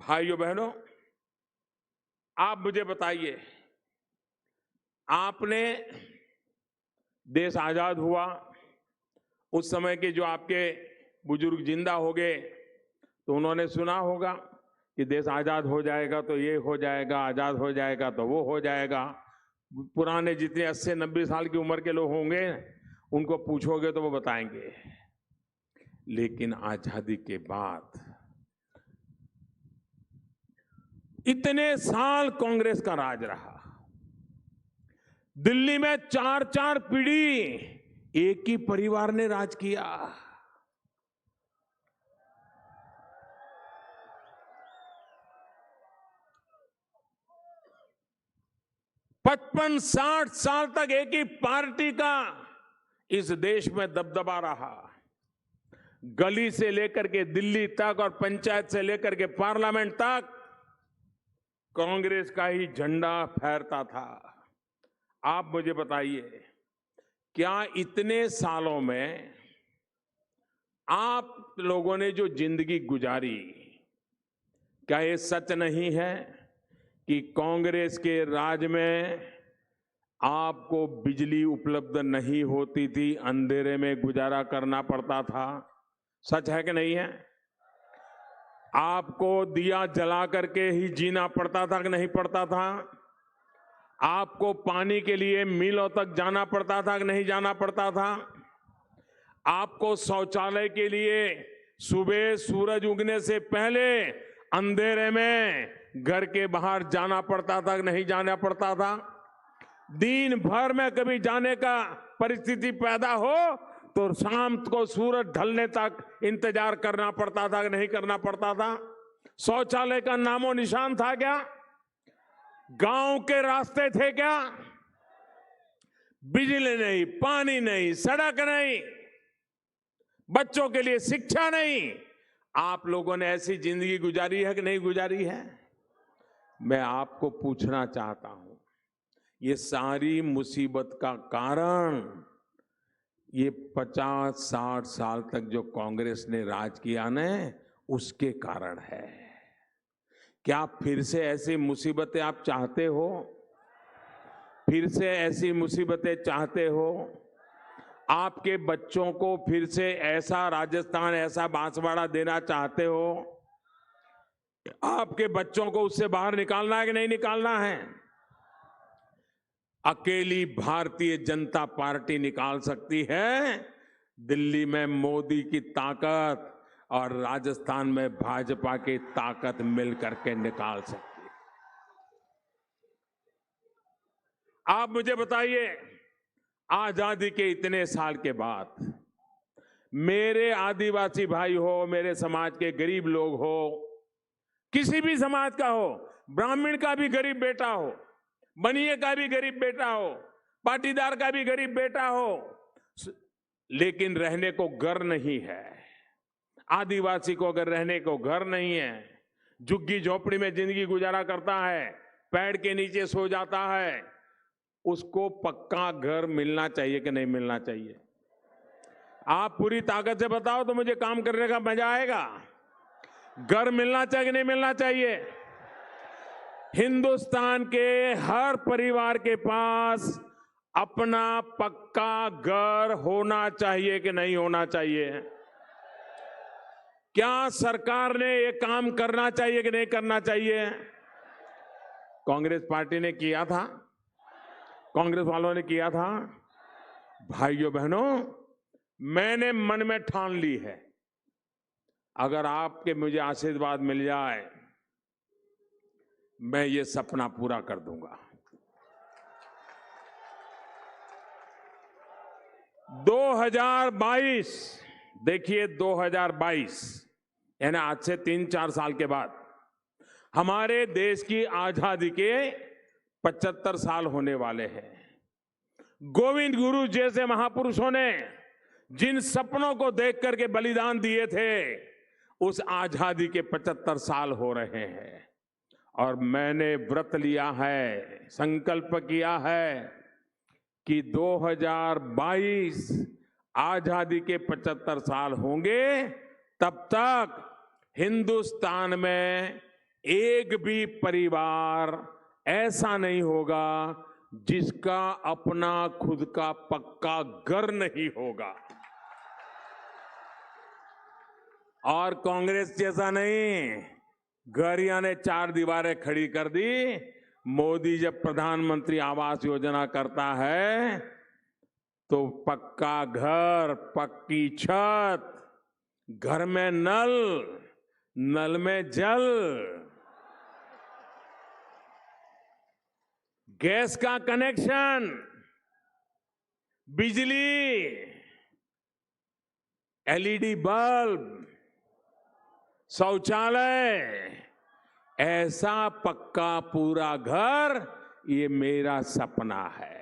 भाइयों बहनों, आप मुझे बताइए, आपने देश आजाद हुआ उस समय के जो आपके बुजुर्ग जिंदा हो गए तो उन्होंने सुना होगा कि देश आजाद हो जाएगा तो ये हो जाएगा, आजाद हो जाएगा तो वो हो जाएगा। पुराने जितने 80-90 साल की उम्र के लोग होंगे उनको पूछोगे तो वो बताएंगे। लेकिन आजादी के बाद इतने साल कांग्रेस का राज रहा। दिल्ली में 4-4 पीढ़ी एक ही परिवार ने राज किया। 55-60 साल तक एक ही पार्टी का इस देश में दबदबा रहा। गली से लेकर के दिल्ली तक और पंचायत से लेकर के पार्लियामेंट तक कांग्रेस का ही झंडा फहरता था। आप मुझे बताइए, क्या इतने सालों में आप लोगों ने जो जिंदगी गुजारी, क्या ये सच नहीं है कि कांग्रेस के राज में आपको बिजली उपलब्ध नहीं होती थी, अंधेरे में गुजारा करना पड़ता था? सच है कि नहीं है? आपको दिया जला करके ही जीना पड़ता था कि नहीं पड़ता था? आपको पानी के लिए मीलों तक जाना पड़ता था कि नहीं जाना पड़ता था? आपको शौचालय के लिए सुबह सूरज उगने से पहले अंधेरे में घर के बाहर जाना पड़ता था कि नहीं जाना पड़ता था? दिन भर में कभी जाने का परिस्थिति पैदा हो तो शाम को सूरज ढलने तक इंतजार करना पड़ता था कि नहीं करना पड़ता था? शौचालय का नामो निशान था क्या? गांव के रास्ते थे क्या? बिजली नहीं, पानी नहीं, सड़क नहीं, बच्चों के लिए शिक्षा नहीं। आप लोगों ने ऐसी जिंदगी गुजारी है कि नहीं गुजारी है? मैं आपको पूछना चाहता हूं, ये सारी मुसीबत का कारण ये 50-60 साल तक जो कांग्रेस ने राज किया न, उसके कारण है। क्या फिर से ऐसी मुसीबतें आप चाहते हो? फिर से ऐसी मुसीबतें चाहते हो? आपके बच्चों को फिर से ऐसा राजस्थान, ऐसा बांसवाड़ा देना चाहते हो? आपके बच्चों को उससे बाहर निकालना है कि नहीं निकालना है? अकेली भारतीय जनता पार्टी निकाल सकती है। दिल्ली में मोदी की ताकत और राजस्थान में भाजपा की ताकत मिलकर के निकाल सकती है। आप मुझे बताइए, आजादी के इतने साल के बाद मेरे आदिवासी भाई हो, मेरे समाज के गरीब लोग हो, किसी भी समाज का हो, ब्राह्मण का भी गरीब बेटा हो, बनिए का भी गरीब बेटा हो, पाटीदार का भी गरीब बेटा हो, लेकिन रहने को घर नहीं है। आदिवासी को अगर रहने को घर नहीं है, झुग्गी झोपड़ी में जिंदगी गुजारा करता है, पेड़ के नीचे सो जाता है, उसको पक्का घर मिलना चाहिए कि नहीं मिलना चाहिए? आप पूरी ताकत से बताओ तो मुझे काम करने का मजा आएगा। घर मिलना चाहिए कि नहीं मिलना चाहिए? हिंदुस्तान के हर परिवार के पास अपना पक्का घर होना चाहिए कि नहीं होना चाहिए? क्या सरकार ने ये काम करना चाहिए कि नहीं करना चाहिए? कांग्रेस पार्टी ने किया था, कांग्रेस वालों ने किया था। भाइयों बहनों, मैंने मन में ठान ली है, अगर आपके मुझे आशीर्वाद मिल जाए, मैं ये सपना पूरा कर दूंगा। 2022, देखिए 2022 यानी आज से 3-4 साल के बाद हमारे देश की आजादी के 75 साल होने वाले हैं। गोविंद गुरु जैसे महापुरुषों ने जिन सपनों को देख करके बलिदान दिए थे, उस आजादी के 75 साल हो रहे हैं। और मैंने व्रत लिया है, संकल्प किया है कि 2022 आजादी के 75 साल होंगे, तब तक हिंदुस्तान में एक भी परिवार ऐसा नहीं होगा जिसका अपना खुद का पक्का घर नहीं होगा। और कांग्रेस जैसा नहीं, घर यानी चार दीवारें खड़ी कर दी। मोदी जब प्रधानमंत्री आवास योजना करता है तो पक्का घर, पक्की छत, घर में नल, नल में जल, गैस का कनेक्शन, बिजली, एलईडी बल्ब, शौचालय, ऐसा पक्का पूरा घर, ये मेरा सपना है।